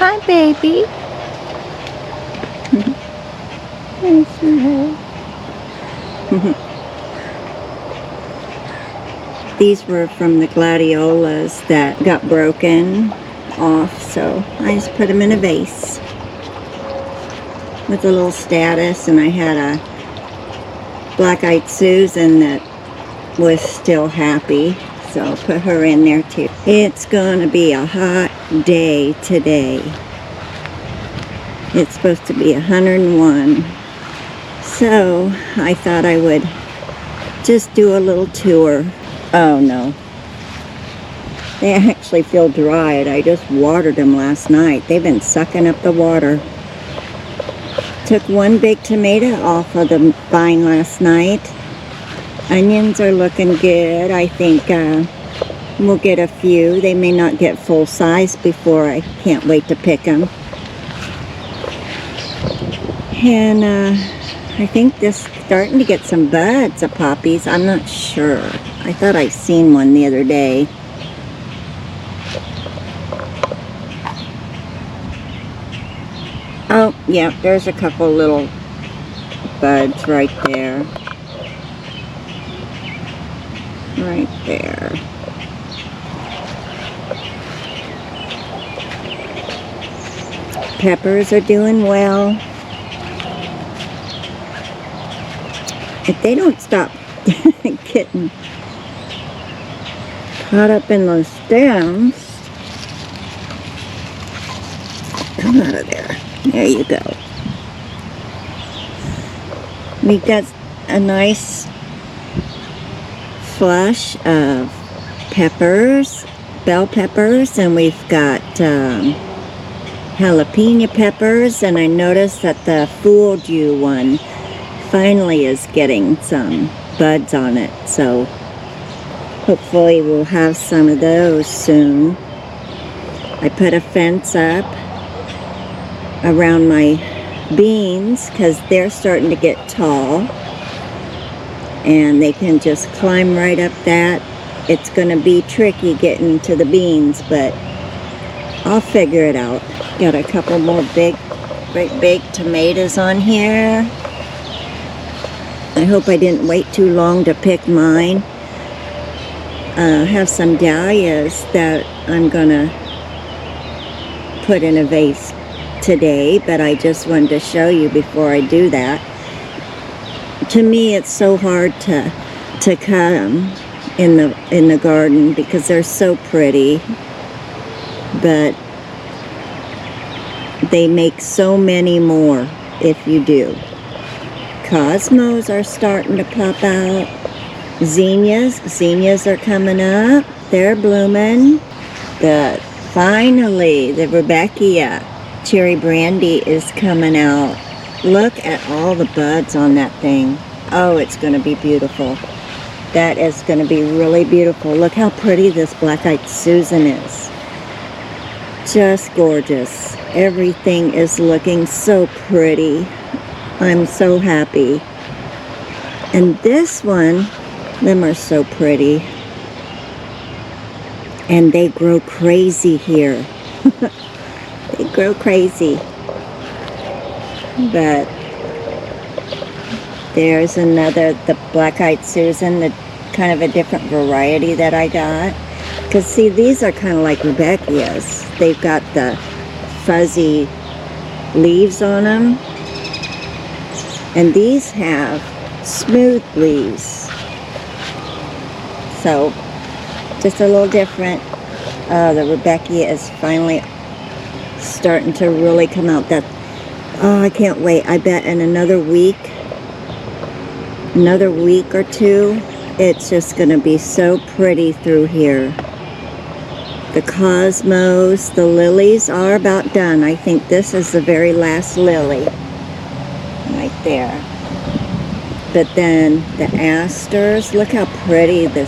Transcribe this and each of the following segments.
Hi, baby. These were from the gladiolas that got broken off, so I just put them in a vase with a little status, and I had a black-eyed Susan that was still happy, so I'll put her in there too. It's gonna be a hot day today. It's supposed to be 101. So I thought I would just do a little tour. Oh no. They actually feel dried. I just watered them last night. They've been sucking up the water. Took one big tomato off of the vine last night. Onions are looking good. I think we'll get a few. They may not get full size before. I can't wait to pick them. And I think this is starting to get some buds of poppies. I'm not sure. I thought I seen one the other day. Oh, yeah, there's a couple little buds right there. Right there. Peppers are doing well. If they don't stop getting caught up in those stems, come out of there. There you go. We got a nice flush of peppers, bell peppers, and we've got jalapeno peppers, and I noticed that the Fooled You one finally is getting some buds on it, so hopefully we'll have some of those soon. I put a fence up around my beans because they're starting to get tall and they can just climb right up that. It's going to be tricky getting to the beans, but I'll figure it out. Got a couple more great big tomatoes on here. I hope I didn't wait too long to pick mine. I have some dahlias that I'm gonna put in a vase today, but I just wanted to show you before I do that. To me, it's so hard to cut them in the garden because they're so pretty, but they make so many more if you do. Cosmos are starting to pop out. Zinnias are coming up. They're blooming. Finally, the Rebecca cherry brandy is coming out. Look at all the buds on that thing. Oh, it's going to be beautiful. That is going to be really beautiful. Look how pretty this black-eyed Susan is. Just gorgeous. Everything is looking so pretty. I'm so happy. And this one, them are so pretty. And they grow crazy here. They grow crazy. But there's another, the black-eyed Susan, the kind of a different variety that I got. Because see, these are kind of like Rebecca's. They've got the fuzzy leaves on them. And these have smooth leaves. So, just a little different. The Rebecca is finally starting to really come out. Oh, I can't wait. I bet in another week or two, it's just going to be so pretty through here. The cosmos, the lilies are about done. I think this is the very last lily. Right there. But then the asters, look how pretty the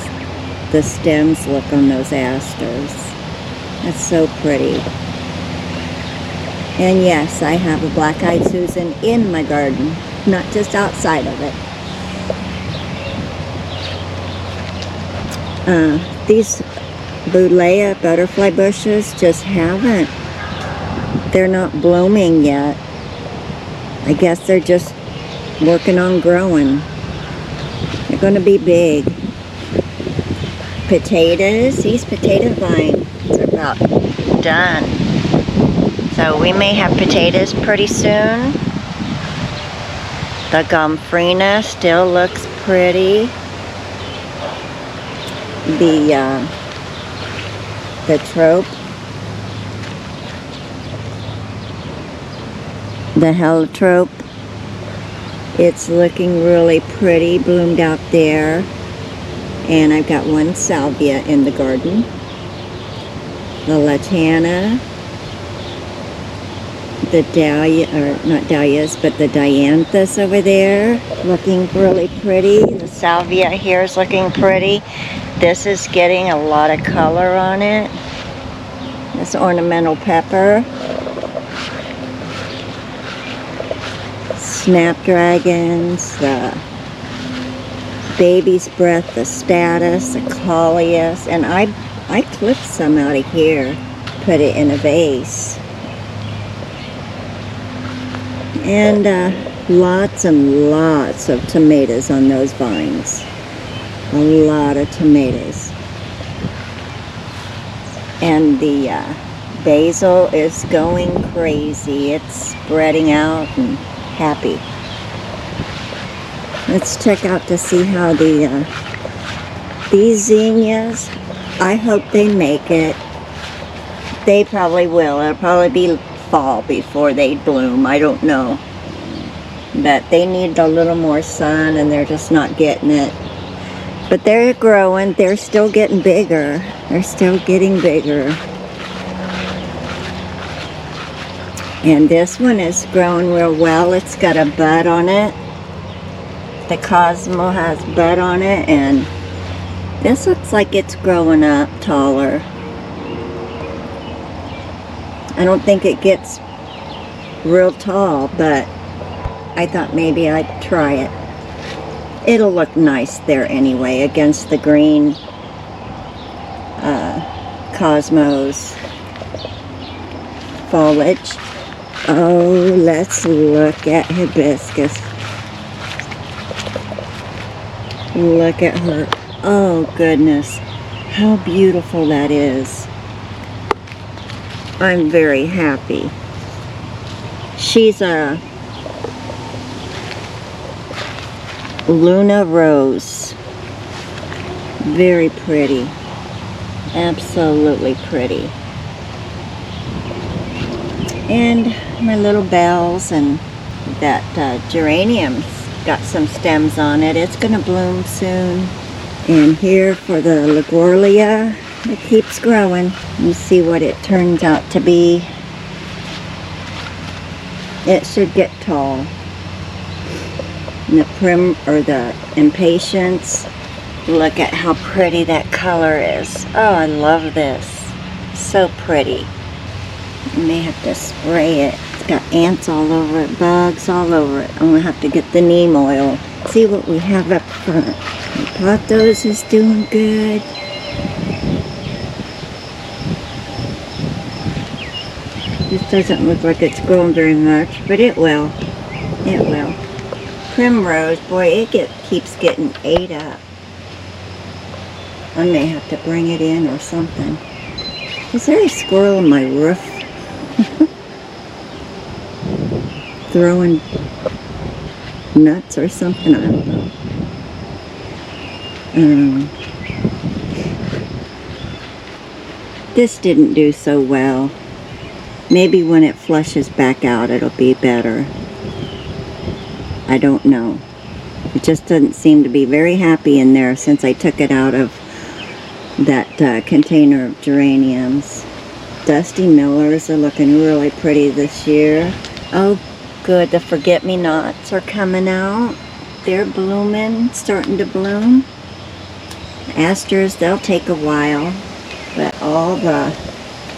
stems look on those asters. That's so pretty. And yes, I have a black-eyed Susan in my garden, not just outside of it. These Buddleia butterfly bushes just haven't they're not blooming yet. I guess they're just working on growing. They're going to be big. Potatoes, these potato vines are about done. So we may have potatoes pretty soon. The gomphrena still looks pretty. The trope, the heliotrope, it's looking really pretty, bloomed out there. And I've got one salvia in the garden. The lantana, the dahlia, or not dahlias, but the dianthus over there, looking really pretty. The salvia here is looking pretty. This is getting a lot of color on it. This ornamental pepper. Snapdragons, the baby's breath, the status, the coleus, and I clipped some out of here, put it in a vase. And lots and lots of tomatoes on those vines. A lot of tomatoes. And the basil is going crazy. It's spreading out and happy. Let's check out to see how these zinnias, I hope they make it. They probably will. It'll probably be fall before they bloom. I don't know. But they need a little more sun and they're just not getting it. But they're growing. They're still getting bigger. They're still getting bigger. And this one is growing real well. It's got a bud on it. The Cosmo has bud on it, and this looks like it's growing up taller. I don't think it gets real tall, but I thought maybe I'd try it. It'll look nice there anyway against the green Cosmos foliage. Oh, let's look at hibiscus. Look at her. Oh goodness, how beautiful that is. I'm very happy. She's a Luna Rose. Very pretty. Absolutely pretty. And my little bells, and that geranium's got some stems on it. It's gonna bloom soon. And here for the Liguorlia, it keeps growing. You see what it turns out to be. It should get tall. And the impatience, look at how pretty that color is. Oh, I love this. So pretty. You may have to spray it. It's got ants all over it, bugs all over it. I'm gonna have to get the neem oil. See what we have up front. The pothos is doing good. This doesn't look like it's growing very much, but it will. It will. Primrose, boy, it keeps getting ate up. I may have to bring it in or something. Is there a squirrel on my roof? Throwing nuts or something, I don't know. This didn't do so well. Maybe when it flushes back out it'll be better. I don't know. It just doesn't seem to be very happy in there since I took it out of that container of geraniums. Dusty Millers are looking really pretty this year. Oh good, the forget-me-nots are coming out. They're blooming, starting to bloom. Asters, they'll take a while, but all the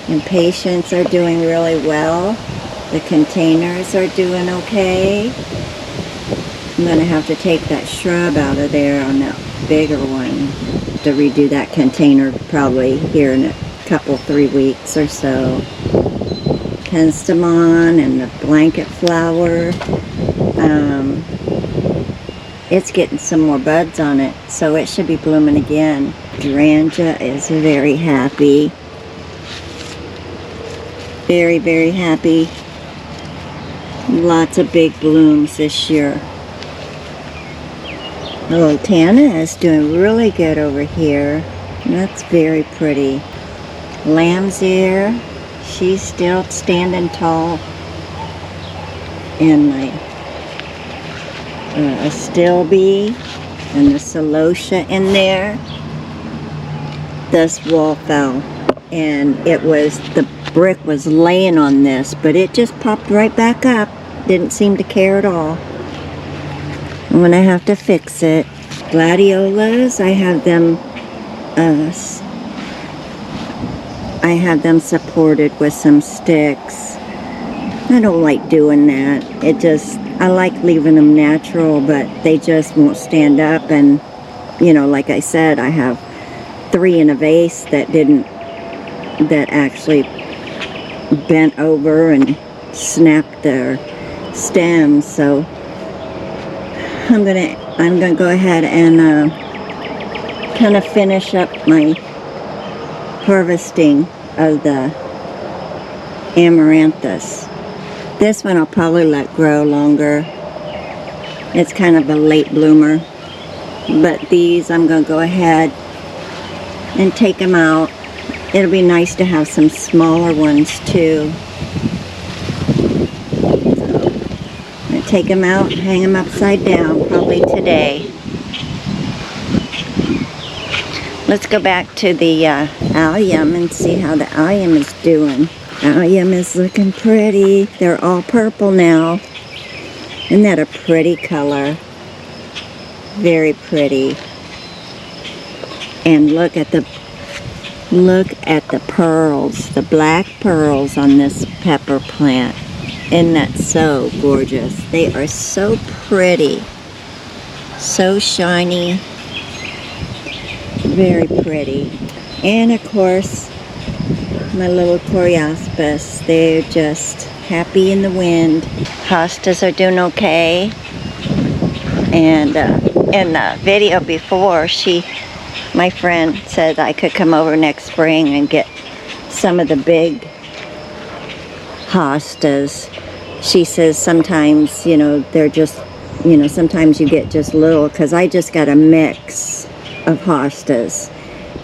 impatiens are doing really well. The containers are doing okay. I'm gonna have to take that shrub out of there on that bigger one to redo that container probably here in a couple, 3 weeks or so. penstemon and the blanket flower. It's getting some more buds on it, so it should be blooming again. Hydrangea is very happy. Very, very happy. Lots of big blooms this year. Little Tana is doing really good over here. That's very pretty. Lamb's ear, she's still standing tall. And my astilbe and the celosia in there. This wall fell, and the brick was laying on this, but it just popped right back up. Didn't seem to care at all. I'm gonna have to fix it. Gladiolas, I have them supported with some sticks. I don't like doing that. I like leaving them natural, but they just won't stand up. And, like I said, I have 3 in a vase that actually bent over and snapped their stems. So I'm gonna go ahead and kind of finish up my harvesting of the amaranthus. This one I'll probably let grow longer. It's kind of a late bloomer. But these I'm going to go ahead and take them out. It'll be nice to have some smaller ones too. So I'm going to take them out and hang them upside down probably today. Let's go back to the allium and see how the allium is doing. Allium is looking pretty. They're all purple now. Isn't that a pretty color? Very pretty. And look at the pearls, the black pearls on this pepper plant. Isn't that so gorgeous? They are so pretty. So shiny. Very pretty. And of course, my little Coriaspis, they're just happy in the wind. Hostas are doing okay. And in the video before, my friend said I could come over next spring and get some of the big hostas. She says sometimes, they're just, sometimes you get just little, because I just got a mix of hostas.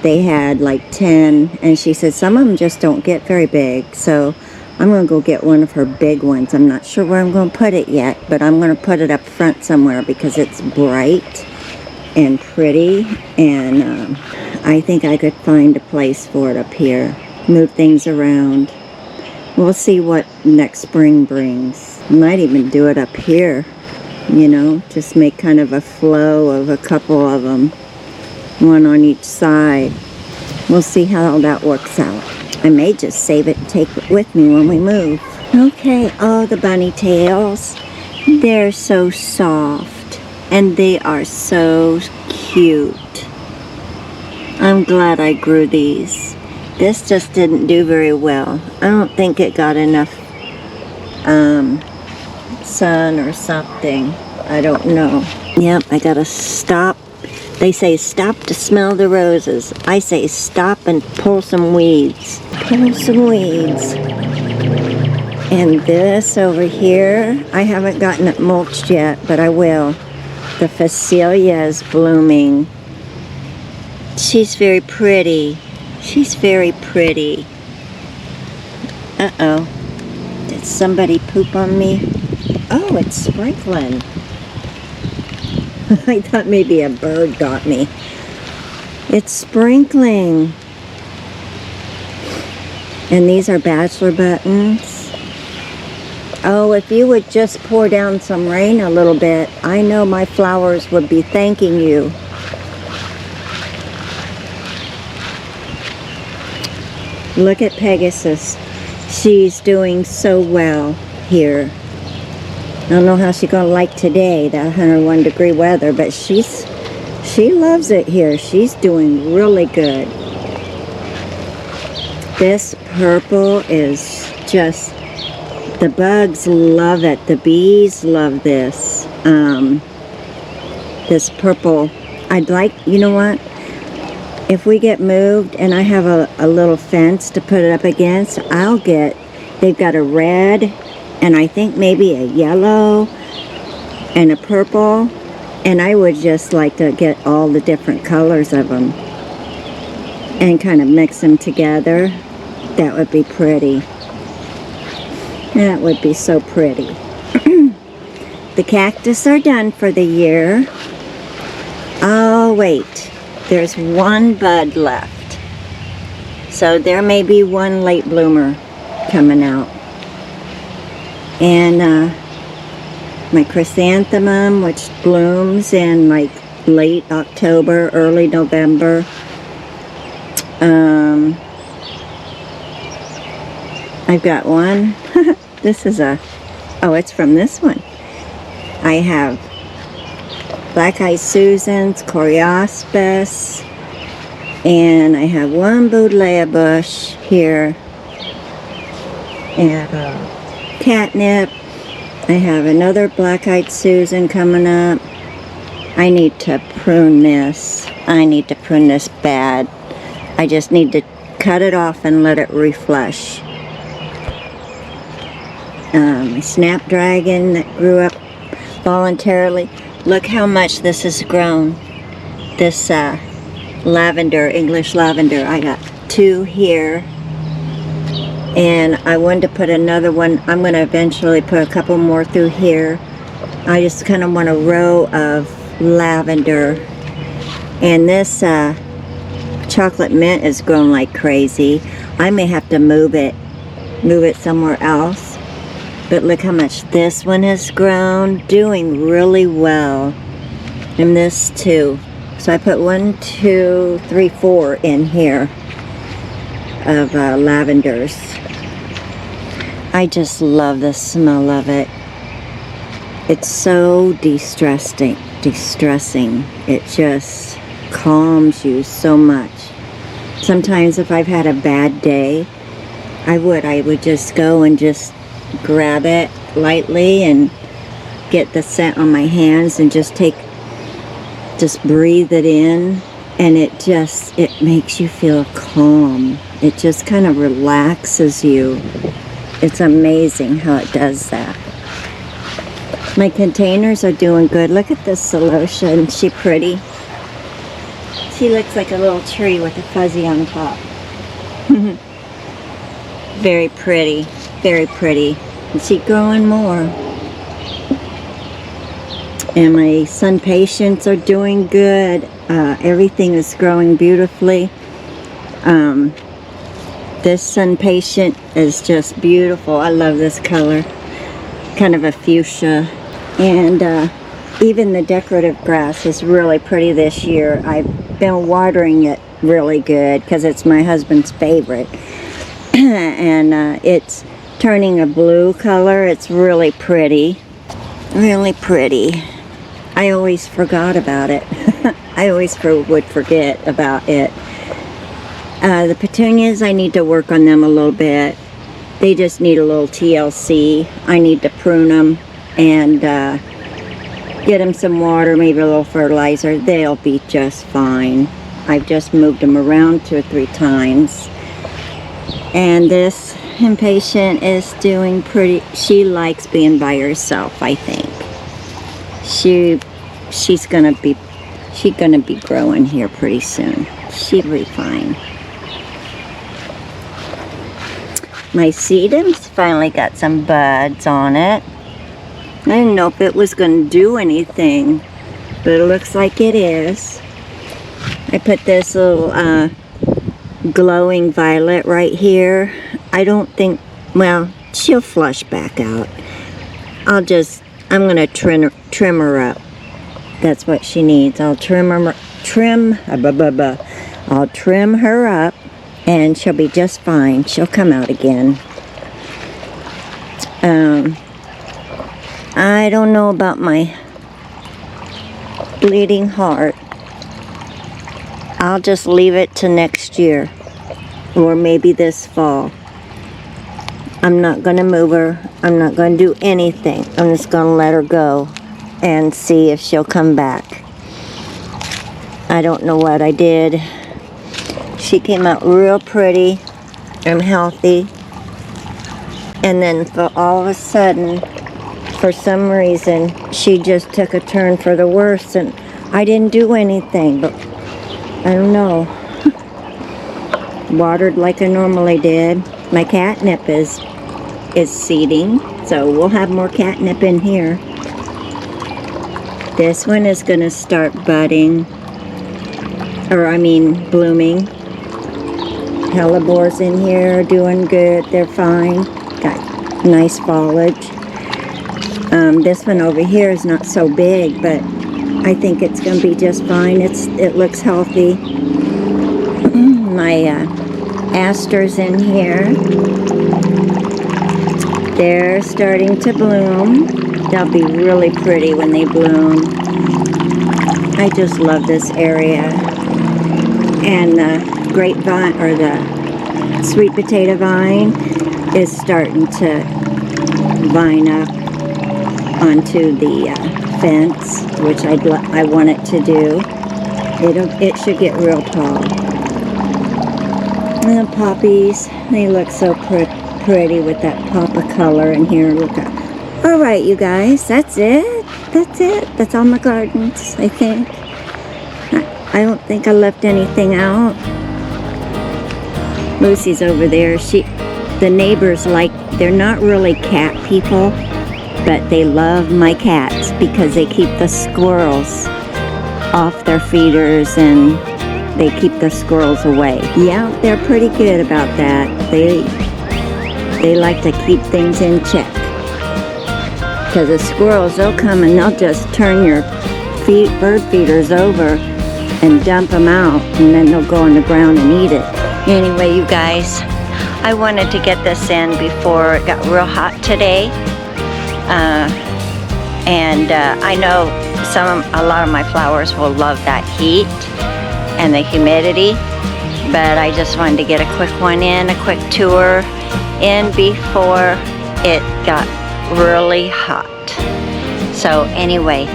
They had like 10, and she said some of them just don't get very big, so I'm going to go get one of her big ones. I'm not sure where I'm going to put it yet, but I'm going to put it up front somewhere because it's bright and pretty, and I think I could find a place for it up here. Move things around. We'll see what next spring brings. Might even do it up here, just make kind of a flow of a couple of them. One on each side. We'll see how that works out. I may just save it and take it with me when we move. Okay, oh, the bunny tails. They're so soft. And they are so cute. I'm glad I grew these. This just didn't do very well. I don't think it got enough sun or something. I don't know. Yep, I gotta stop. They say stop to smell the roses. I say stop and pull some weeds. Pull some weeds. And this over here, I haven't gotten it mulched yet, but I will. The Phacelia is blooming. She's very pretty. She's very pretty. Uh-oh. Did somebody poop on me? Oh, it's sprinkling. I thought maybe a bird got me. It's sprinkling. And these are bachelor buttons. Oh, if you would just pour down some rain a little bit, I know my flowers would be thanking you. Look at Pegasus. She's doing so well here. I don't know how she's going to like today, that 101 degree weather, but she loves it here. She's doing really good. This purple is just The bugs love it. The bees love this. This purple. I'd like, you know what? If we get moved and I have a little fence to put it up against, they've got a red and I think maybe a yellow and a purple. And I would just like to get all the different colors of them and kind of mix them together. That would be pretty. That would be so pretty. The cactus are done for the year. Oh, wait. There's one bud left. So there may be one late bloomer coming out. And my chrysanthemum, which blooms in like late October, early November. I've got one. This is it's from this one. I have Black-Eyed Susans, Coreospis, and I have one Buddleia bush here, and catnip. I have another Black-Eyed Susan coming up. I need to prune this. I need to prune this bad. I just need to cut it off and let it reflush. Snapdragon that grew up voluntarily. Look how much this has grown. This lavender, English lavender. I got two here. And I wanted to put another one. I'm going to eventually put a couple more through here. I just kind of want a row of lavender. And this chocolate mint has grown like crazy. I may have to move it somewhere else. But look how much this one has grown, doing really well. And this too. So I put 1, 2, 3, 4 in here of lavenders. I just love the smell of it. It's so distressing. It just calms you so much. Sometimes if I've had a bad day, I would just go and just grab it lightly and get the scent on my hands and just breathe it in, and it makes you feel calm. It just kind of relaxes you. It's amazing how it does that. My containers are doing good. Look at this celosia. Isn't she pretty? She looks like a little tree with a fuzzy on top. Very pretty. Very pretty. And she's growing more. And my sun patients are doing good. Everything is growing beautifully. This sun patient is just beautiful. I love this color. Kind of a fuchsia. And even the decorative grass is really pretty this year. I've been watering it really good because it's my husband's favorite. And it's turning a blue color. It's really pretty. Really pretty. I always forgot about it. I always would forget about it. The petunias, I need to work on them a little bit. They just need a little TLC. I need to prune them and get them some water, maybe a little fertilizer. They'll be just fine. I've just moved them around 2 or 3 times. And this impatient is doing pretty. She likes being by herself, I think. She's gonna be growing here pretty soon. She'll be fine. My sedum's finally got some buds on it. I didn't know if it was going to do anything, but it looks like it is. I put this little glowing violet right here. I don't think, well, she'll flush back out. I'm going to trim her up. That's what she needs. I'll trim her up. And she'll be just fine. She'll come out again. I don't know about my bleeding heart. I'll just leave it to next year. Or maybe this fall. I'm not going to move her. I'm not going to do anything. I'm just going to let her go and see if she'll come back. I don't know what I did. She came out real pretty and healthy. And then for all of a sudden, for some reason, she just took a turn for the worse. And I didn't do anything, but I don't know. Watered like I normally did. My catnip is seeding, so we'll have more catnip in here. This one is going to start budding, blooming. Hellebores in here are doing good. They're fine. Got nice foliage. This one over here is not so big, but I think it's going to be just fine. It looks healthy. My asters in here, they're starting to bloom. They'll be really pretty when they bloom. I just love this area. And the grapevine, or the sweet potato vine, is starting to vine up onto the fence, which I want it to do. It should get real tall. And the poppies, they look so pretty with that pop of color in here. Look at. All right, you guys, that's it. That's all my gardens, I think. I don't think I left anything out. Lucy's over there. The neighbors they're not really cat people, but they love my cats because they keep the squirrels off their feeders and they keep the squirrels away. Yeah, they're pretty good about that. They like to keep things in check. Because the squirrels, they'll come and they'll just turn your bird feeders over and dump them out, and then they'll go on the ground and eat it. Anyway, you guys, I wanted to get this in before it got real hot today. I know a lot of my flowers will love that heat and the humidity, but I just wanted to get a quick one in, a quick tour in before it got really hot. So anyway,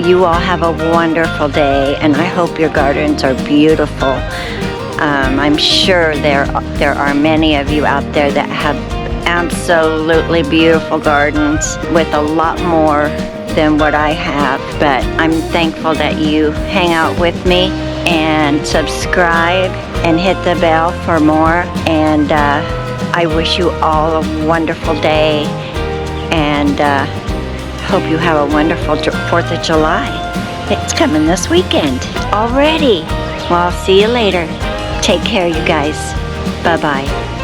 you all have a wonderful day, and I hope your gardens are beautiful. I'm sure there are many of you out there that have absolutely beautiful gardens with a lot more than what I have, but I'm thankful that you hang out with me and subscribe and hit the bell for more. And I wish you all a wonderful day, and hope you have a wonderful 4th of July. It's coming this weekend already. Well, I'll see you later. Take care, you guys. Bye-bye.